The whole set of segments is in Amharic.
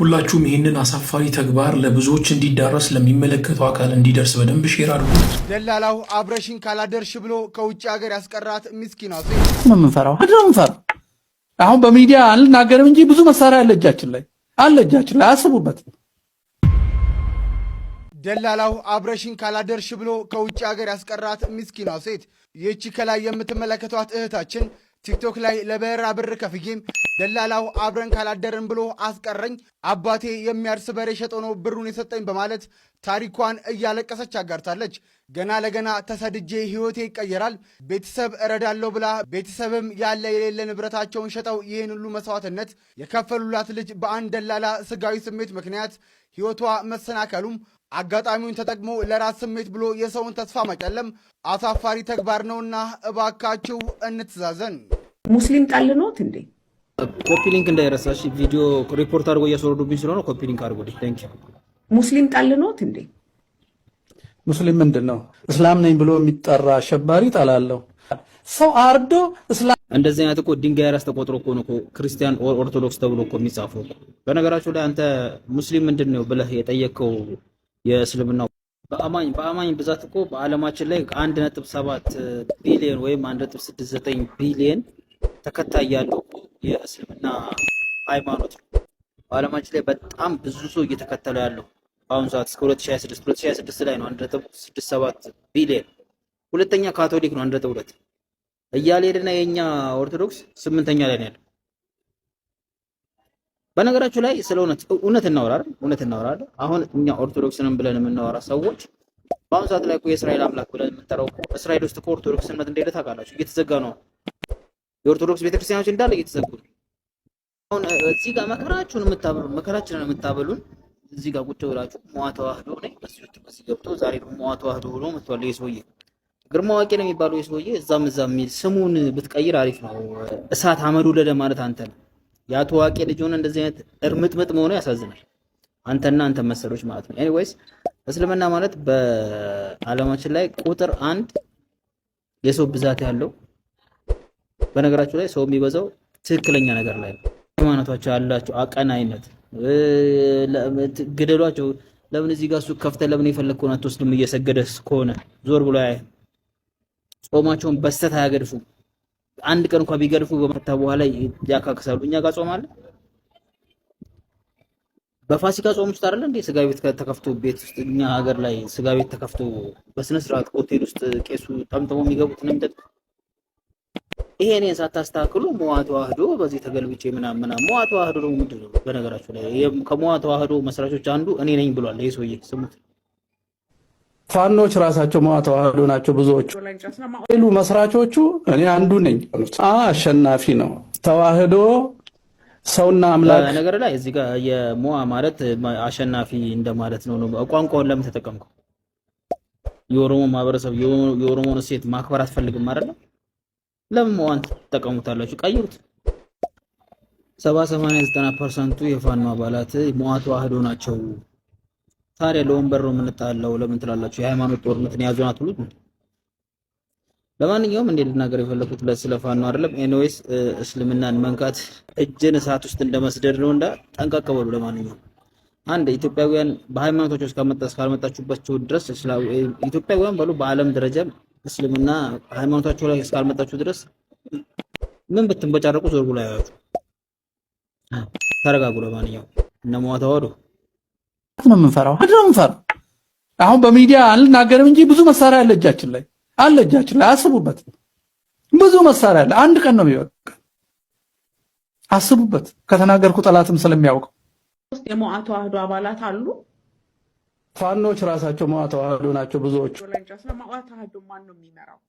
ሁላችሁም ይህንን አሳፋሪ ተግባር ለብዙዎች እንዲዳረስ ለሚመለከተው አካል እንዲደርስ በደንብ ሼር አድርጉት። ደላላው አብረሽን ካላደርሽ ብሎ ከውጭ ሀገር ያስቀራት ምስኪኗ ነው የምንፈራው። አሁን በሚዲያ አልናገርም እንጂ ብዙ መሳሪያ አለ እጃችን ላይ አስቡበት። ደላላው አብረሽን ካላደርሽ ብሎ ከውጭ ሀገር ያስቀራት ምስኪኗ ሴት ይህቺ ከላይ የምትመለከቷት እህታችን ቲክቶክ ላይ ለበራ ብር ከፍዬም ደላላው አብረን ካላደርን ብሎ አስቀረኝ፣ አባቴ የሚያርስ በሬ ሸጦ ነው ብሩን የሰጠኝ በማለት ታሪኳን እያለቀሰች አጋርታለች። ገና ለገና ተሰድጄ ህይወቴ ይቀየራል፣ ቤተሰብ እረዳለሁ ብላ ቤተሰብም ያለ የሌለ ንብረታቸውን ሸጠው ይህን ሁሉ መስዋዕትነት የከፈሉላት ልጅ በአንድ ደላላ ስጋዊ ስሜት ምክንያት ህይወቷ መሰናከሉም አጋጣሚውን ተጠቅሞ ለራስ ስሜት ብሎ የሰውን ተስፋ መጨለም አሳፋሪ ተግባር ነውና እባካችሁ እንትዛዘን። ሙስሊም ጣልኖት እንዴ? ኮፒ ሊንክ እንዳይረሳሽ፣ ቪዲዮ ሪፖርት አድርጎ እያስወረዱብኝ ስለሆነ ኮፒ ሊንክ አድርጎልኝ። ታንኪ ዩ። ሙስሊም ጣልኖት እንዴ? ሙስሊም ምንድነው? እስላም ነኝ ብሎ የሚጠራ አሸባሪ ጣላለሁ። ሰው አርዶ እስላም እንደዚህ አይነት እኮ ድንጋይ ራስ ተቆጥሮ እኮ ነው ክርስቲያን ኦርቶዶክስ ተብሎ እኮ የሚጻፈው። በነገራችሁ ላይ አንተ ሙስሊም ምንድነው ብለህ የጠየቀው የእስልምናው በአማኝ ብዛት እኮ በዓለማችን ላይ 1.7 ቢሊዮን ወይም 1.69 ቢሊዮን ተከታይ ያለው የእስልምና ሃይማኖት ነው። በዓለማችን ላይ በጣም ብዙ ሰው እየተከተለ ያለው በአሁኑ ሰዓት እስከ 2026 ላይ ነው 1.67 ቢሊዮን። ሁለተኛ ካቶሊክ ነው 1.2 እያለ ሄደና የኛ ኦርቶዶክስ 8ኛ ላይ ነው ያለው። በነገራችሁ ላይ ስለ እውነት እናወራለን። አሁን እኛ ኦርቶዶክስንም ብለን የምናወራ ሰዎች በአሁኑ ሰዓት ላይ የእስራኤል አምላክ ብለን የምንጠራው እስራኤል ውስጥ ኦርቶዶክስነት እንደሌለ ታውቃላችሁ። እየተዘጋ ነው። የኦርቶዶክስ ቤተክርስቲያኖች እንዳለ እየተዘጉ ነው። አሁን እዚህ ጋር መከራችንን የምታበሉን እዚህ ጋር ቁጭ ብላችሁ መዋ ተዋህዶ ነኝ በዚህ ገብቶ ዛሬ ደግሞ መዋ ተዋህዶ ብሎ መጥቷል። የሰውዬ ግርማ ዋቄ ነው የሚባለው የሰውዬ እዛም የሚል ስሙን ብትቀይር አሪፍ ነው። እሳት አመዱ ለደ ማለት አንተ ነው። ያ ተዋቄ ልጅ ሆነ እንደዚህ አይነት እርምጥምጥ መሆኑ ያሳዝናል። አንተና አንተ መሰሎች ማለት ነው። ኤኒዌይስ እስልምና ማለት በዓለማችን ላይ ቁጥር 1 የሰው ብዛት ያለው፣ በነገራችሁ ላይ ሰው የሚበዛው ትክክለኛ ነገር ላይ ነው። ሃይማኖታቸው ያላቸው አቀናይነት ግደሏቸው። ለምን እዚህ ጋር ሱቅ ከፍተህ ለምን የፈለግከውን አትወስድም? እየሰገደስ ከሆነ ዞር ብሎ ያይ። ጾማቸውን በስተት አያገድፉም። አንድ ቀን እንኳን ቢገድፉ በመታ በኋላ ያካክሳሉ። እኛ ጋር ጾም አለ። በፋሲካ ጾም ውስጥ አይደል እንዴ ስጋ ቤት ተከፍቶ ቤት ውስጥ እኛ ሀገር ላይ ስጋ ቤት ተከፍቶ በስነ ስርዓት ሆቴል ውስጥ ቄሱ ጠምጥሞ የሚገቡት ነው የሚጠጡት። ይሄንን ሳታስተካክሉ መዋ ተዋህዶ በዚህ ተገልብጬ ምናምን መዋ ተዋህዶ ነው ምንድነው? በነገራችሁ ላይ ከመዋ ተዋህዶ መስራቾች አንዱ እኔ ነኝ ብሏል። ይሄ ሰውዬ ስሙት። ፋኖች ራሳቸው መዋ ተዋህዶ ናቸው ብዙዎቹ። ሌሉ መስራቾቹ እኔ አንዱ ነኝ። አሸናፊ ነው ተዋህዶ ሰውና አምላክ ነገር ላይ እዚህ ጋር የመዋ ማለት አሸናፊ እንደማለት ነው። ቋንቋውን ለምን ተጠቀምከው? የኦሮሞ ማህበረሰብ የኦሮሞን እሴት ማክበር አትፈልግም አይደል? ለምን መዋን ተጠቀሙታላችሁ? ቀይሩት። 70-80-90% የፋኖ አባላት መዋ ተዋህዶ ናቸው። ታዲያ ለወንበር ነው የምንጣለው ለምን ትላላችሁ? የሃይማኖት ጦርነትን ያዙና አትሉት? ለማንኛውም እንዴ ልናገር የፈለኩት ስለ ፋኖ አይደለም። ኤኒዌይስ እስልምናን መንካት እጅን እሳት ውስጥ እንደመስደድ ነው። ጠንቀቅ በሉ። ለማንኛውም አንድ ኢትዮጵያውያን በሃይማኖቶች ውስጥ እስካልመጣችሁባቸው ድረስ ኢትዮጵያውያን በሉ በዓለም ደረጃ እስልምና ሃይማኖታቸው ላይ እስካልመጣችሁ ድረስ ምን ብትንበጫረቁ ዞር ብሎ ያያችሁ። ተረጋጉ። ለማንኛውም እነማዋ ተዋህዶ ነው የምንፈራው። አሁን በሚዲያ አልናገርም እንጂ ብዙ መሳሪያ አለ እጃችን ላይ አስቡበት። ብዙ መሳሪያ አለ። አንድ ቀን ነው የሚበቃ። አስቡበት። ከተናገርኩ ጠላትም ስለሚያውቀው የመዋ ተዋህዶ አባላት አሉ። ፋኖች ራሳቸው መዋ ተዋህዶ ናቸው ብዙዎቹ። መዋ ተዋህዶ ማን ነው የሚመራው?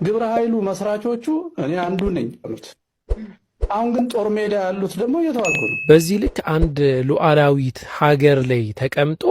ግብረ ኃይሉ መስራቾቹ እኔ አንዱ ነኝ አሉት። አሁን ግን ጦር ሜዳ ያሉት ደግሞ እየተዋጉ ነው። በዚህ ልክ አንድ ሉዓላዊት ሀገር ላይ ተቀምጦ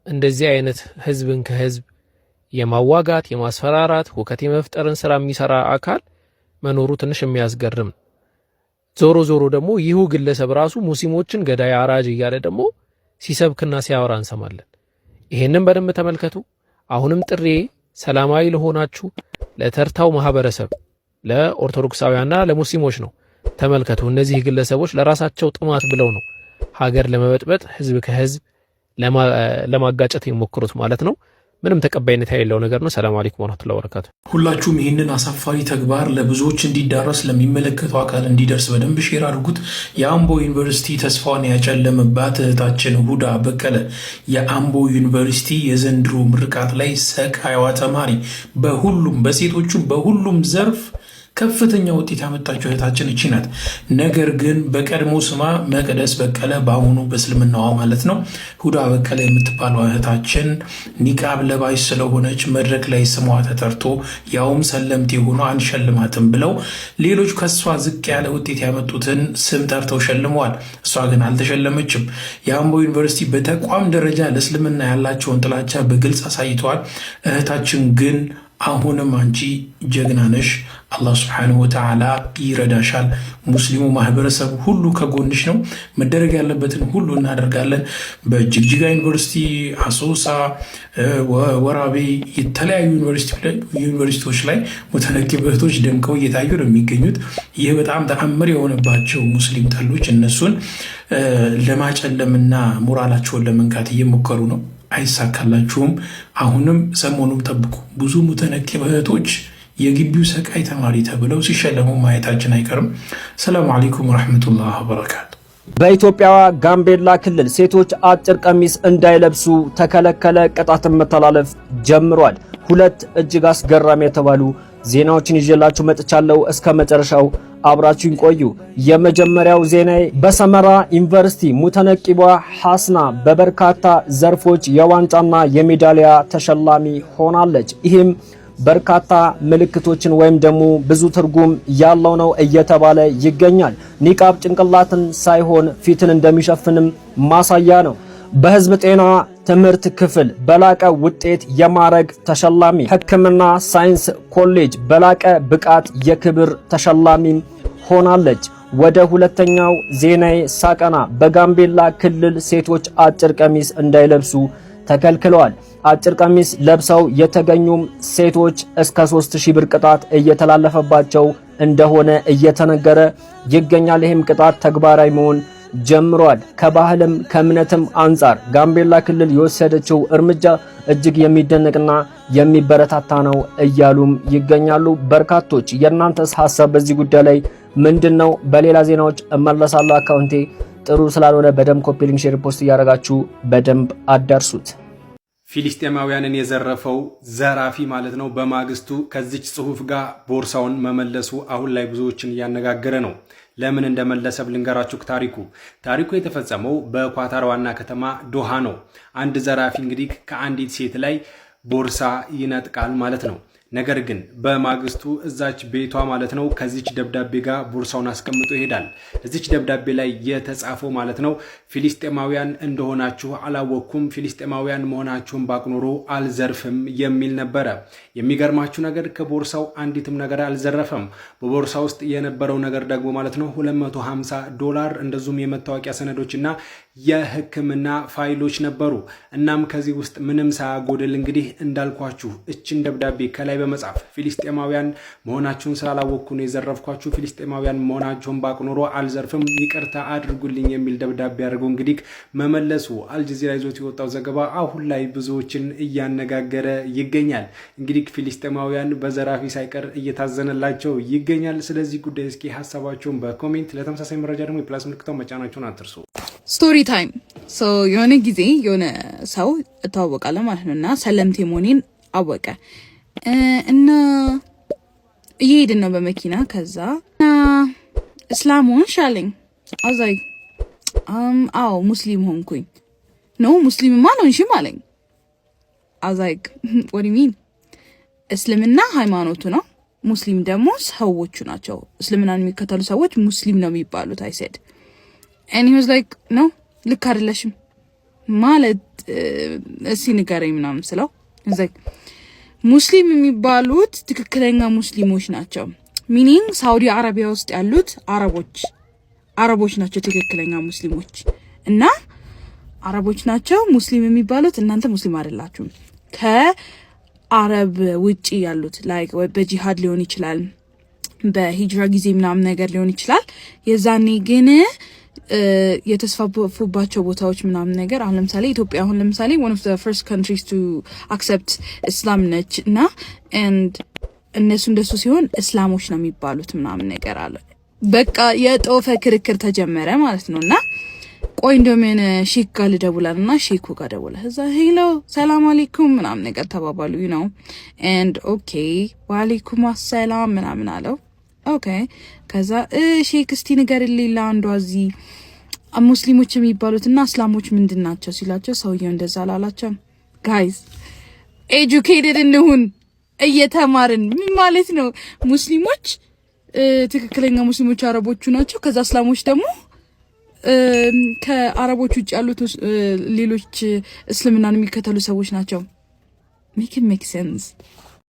እንደዚህ አይነት ህዝብን ከህዝብ የማዋጋት የማስፈራራት ሁከት የመፍጠርን ስራ የሚሰራ አካል መኖሩ ትንሽ የሚያስገርም። ዞሮ ደግሞ ይሁ ግለሰብ ራሱ ሙስሊሞችን ገዳይ አራጅ እያለ ደግሞ ሲሰብክና ሲያወራ እንሰማለን። ይሄንን በደንብ ተመልከቱ። አሁንም ጥሬ ሰላማዊ ለሆናችሁ ለተርታው ማህበረሰብ ለኦርቶዶክሳውያንና ለሙስሊሞች ነው። ተመልከቱ። እነዚህ ግለሰቦች ለራሳቸው ጥማት ብለው ነው ሀገር ለመበጥበጥ ህዝብ ከህዝብ ለማጋጨት የሚሞክሩት ማለት ነው። ምንም ተቀባይነት የሌለው ነገር ነው። ሰላም አለይኩም ወራህመቱላሂ ወበረካቱ። ሁላችሁም ይህንን አሳፋሪ ተግባር ለብዙዎች እንዲዳረስ ለሚመለከተው አካል እንዲደርስ በደንብ ሼር አድርጉት። የአምቦ ዩኒቨርሲቲ ተስፋዋን ያጨለመባት እህታችን ሁዳ በቀለ የአምቦ ዩኒቨርሲቲ የዘንድሮ ምርቃት ላይ ሰቃይዋ ተማሪ በሁሉም በሴቶቹም በሁሉም ዘርፍ ከፍተኛ ውጤት ያመጣችው እህታችን እቺ ናት። ነገር ግን በቀድሞ ስማ መቅደስ በቀለ በአሁኑ በእስልምናዋ ማለት ነው ሁዳ በቀለ የምትባለው እህታችን ኒቃብ ለባሽ ስለሆነች መድረክ ላይ ስሟ ተጠርቶ ያውም ሰለምቴ ሆኖ አንሸልማትም ብለው ሌሎች ከሷ ዝቅ ያለ ውጤት ያመጡትን ስም ጠርተው ሸልመዋል። እሷ ግን አልተሸለመችም። የአምቦ ዩኒቨርሲቲ በተቋም ደረጃ ለእስልምና ያላቸውን ጥላቻ በግልጽ አሳይተዋል። እህታችን ግን አሁንም አንቺ ጀግና ነሽ፣ አላህ ሱብሓነሁ ወተዓላ ይረዳሻል። ሙስሊሙ ማህበረሰብ ሁሉ ከጎንሽ ነው። መደረግ ያለበትን ሁሉ እናደርጋለን። በጅግጅጋ ዩኒቨርሲቲ፣ አሶሳ፣ ወራቤ የተለያዩ ዩኒቨርሲቲዎች ላይ ሙተነኪብ እህቶች ደምቀው እየታዩ ነው የሚገኙት። ይህ በጣም ተአምር የሆነባቸው ሙስሊም ጠሎች እነሱን ለማጨለምና ሞራላቸውን ለመንካት እየሞከሩ ነው። አይሳካላችሁም። አሁንም ሰሞኑም ጠብቁ። ብዙ ሙተነኪብ እህቶች የግቢው ሰቃይ ተማሪ ተብለው ሲሸለሙ ማየታችን አይቀርም። ሰላም አለይኩም ወራህመቱላሂ ወበረካቱ። በኢትዮጵያ ጋምቤላ ክልል ሴቶች አጭር ቀሚስ እንዳይለብሱ ተከለከለ። ቅጣትን መተላለፍ ጀምሯል። ሁለት እጅግ አስገራሚ የተባሉ ዜናዎችን ይዤላችሁ መጥቻለሁ። እስከ መጨረሻው አብራችሁን ቆዩ። የመጀመሪያው ዜና በሰመራ ዩኒቨርሲቲ ሙተነቂቧ ሐስና በበርካታ ዘርፎች የዋንጫና የሜዳሊያ ተሸላሚ ሆናለች። ይህም በርካታ ምልክቶችን ወይም ደግሞ ብዙ ትርጉም ያለው ነው እየተባለ ይገኛል። ኒቃብ ጭንቅላትን ሳይሆን ፊትን እንደሚሸፍንም ማሳያ ነው። በህዝብ ጤና ትምህርት ክፍል በላቀ ውጤት የማዕረግ ተሸላሚ፣ ሕክምና ሳይንስ ኮሌጅ በላቀ ብቃት የክብር ተሸላሚ ሆናለች። ወደ ሁለተኛው ዜናዬ ሳቀና በጋምቤላ ክልል ሴቶች አጭር ቀሚስ እንዳይለብሱ ተከልክለዋል። አጭር ቀሚስ ለብሰው የተገኙም ሴቶች እስከ 3000 ብር ቅጣት እየተላለፈባቸው እንደሆነ እየተነገረ ይገኛል። ይህም ቅጣት ተግባራዊ መሆን ጀምሯል። ከባህልም ከእምነትም አንጻር ጋምቤላ ክልል የወሰደችው እርምጃ እጅግ የሚደነቅና የሚበረታታ ነው እያሉም ይገኛሉ በርካቶች። የእናንተስ ሐሳብ በዚህ ጉዳይ ላይ ምንድነው? በሌላ ዜናዎች እመለሳለሁ። አካውንቴ ጥሩ ስላልሆነ በደንብ ኮፒ ሊንክ፣ ሼር፣ ፖስት እያደረጋችሁ በደንብ አዳርሱት። ፊሊስጤማውያንን የዘረፈው ዘራፊ ማለት ነው በማግስቱ ከዚች ጽሁፍ ጋር ቦርሳውን መመለሱ አሁን ላይ ብዙዎችን እያነጋገረ ነው። ለምን እንደመለሰ ልንገራችሁ። ታሪኩ የተፈጸመው በኳታር ዋና ከተማ ዶሃ ነው። አንድ ዘራፊ እንግዲህ ከአንዲት ሴት ላይ ቦርሳ ይነጥቃል ማለት ነው። ነገር ግን በማግስቱ እዛች ቤቷ ማለት ነው ከዚች ደብዳቤ ጋር ቦርሳውን አስቀምጦ ይሄዳል። እዚች ደብዳቤ ላይ የተጻፈው ማለት ነው ፊሊስጤማውያን እንደሆናችሁ አላወቅኩም፣ ፊሊስጤማውያን መሆናችሁን ባቅኖሮ አልዘርፍም የሚል ነበረ። የሚገርማችሁ ነገር ከቦርሳው አንዲትም ነገር አልዘረፈም። በቦርሳ ውስጥ የነበረው ነገር ደግሞ ማለት ነው $250 እንደዚሁም የመታወቂያ ሰነዶችና የሕክምና ፋይሎች ነበሩ። እናም ከዚህ ውስጥ ምንም ሳያጎድል እንግዲህ እንዳልኳችሁ እችን ደብዳቤ ከላይ በመጻፍ ፊሊስጤማውያን መሆናችሁን ስላላወቅኩ ነው የዘረፍኳችሁ፣ ፊሊስጤማውያን መሆናችሁን ባቅኖሮ አልዘርፍም፣ ይቅርታ አድርጉልኝ የሚል ደብዳቤ አድርገው እንግዲህ መመለሱ አልጀዚራ ይዞት የወጣው ዘገባ አሁን ላይ ብዙዎችን እያነጋገረ ይገኛል። እንግዲህ ፊሊስጤማውያን በዘራፊ ሳይቀር እየታዘነላቸው ይገኛል። ስለዚህ ጉዳይ እስኪ ሀሳባችሁን በኮሜንት ለተመሳሳይ መረጃ ደግሞ የፕላስ ምልክቷን መጫናችሁን አትርሱ። ስቶሪ ታይም። የሆነ ጊዜ የሆነ ሰው እተዋወቃለሁ ማለት ነው እና ሰለምቴ መሆኔን አወቀ እና እየሄድን ነው በመኪና። ከዛ እስላም ሆንሽ አለኝ። አዛይ አዎ ሙስሊም ሆንኩኝ። ነው ሙስሊምማ አልሆንሽም አለኝ። አዛይ what do you mean? እስልምና ሃይማኖቱ ነው፣ ሙስሊም ደግሞ ሰዎቹ ናቸው። እስልምናን የሚከተሉ ሰዎች ሙስሊም ነው የሚባሉት። I said and he was like no ልክ አይደለሽም ማለት እስኪ ንገረኝ ምናምን ስለው ሙስሊም የሚባሉት ትክክለኛ ሙስሊሞች ናቸው። ሚኒንግ ሳውዲ አረቢያ ውስጥ ያሉት አረቦች ናቸው ትክክለኛ ሙስሊሞች እና አረቦች ናቸው ሙስሊም የሚባሉት። እናንተ ሙስሊም አይደላችሁም። ከአረብ ውጪ ያሉት ላይክ በጂሃድ ሊሆን ይችላል፣ በሂጅራ ጊዜ ምናምን ነገር ሊሆን ይችላል። የዛኔ ግን የተስፋፉባቸው ቦታዎች ምናምን ነገር አሁን ለምሳሌ ኢትዮጵያ አሁን ለምሳሌ one of the first countries to accept Islam ነች እና and እነሱ እንደሱ ሲሆን እስላሞች ነው የሚባሉት ምናምን ነገር አለ። በቃ የጦፈ ክርክር ተጀመረ ማለት ነውና ቆይ እንደምን ሼክ ጋር ልደውላልና ሼኩ ጋር ደውላ እዛ ሄሎ ሰላም አለይኩም ምናምን ነገር ተባባሉ you know and okay ወአለይኩም አሰላም ምናምን አለው። ኦኬ ከዛ ሼክ እስቲ ንገርልኝ ለአንዷ እዚህ ሙስሊሞች የሚባሉትና እስላሞች ምንድናቸው ሲላቸው ሰውየው እንደዛ አላላቸው። ጋይስ ኤጁኬትድ እንሁን እየተማርን ምን ማለት ነው? ሙስሊሞች ትክክለኛ ሙስሊሞች አረቦቹ ናቸው። ከዛ እስላሞች ደግሞ ከአረቦች ውጭ ያሉት ሌሎች እስልምናን የሚከተሉ ሰዎች ናቸው። ሜክ ሴንስ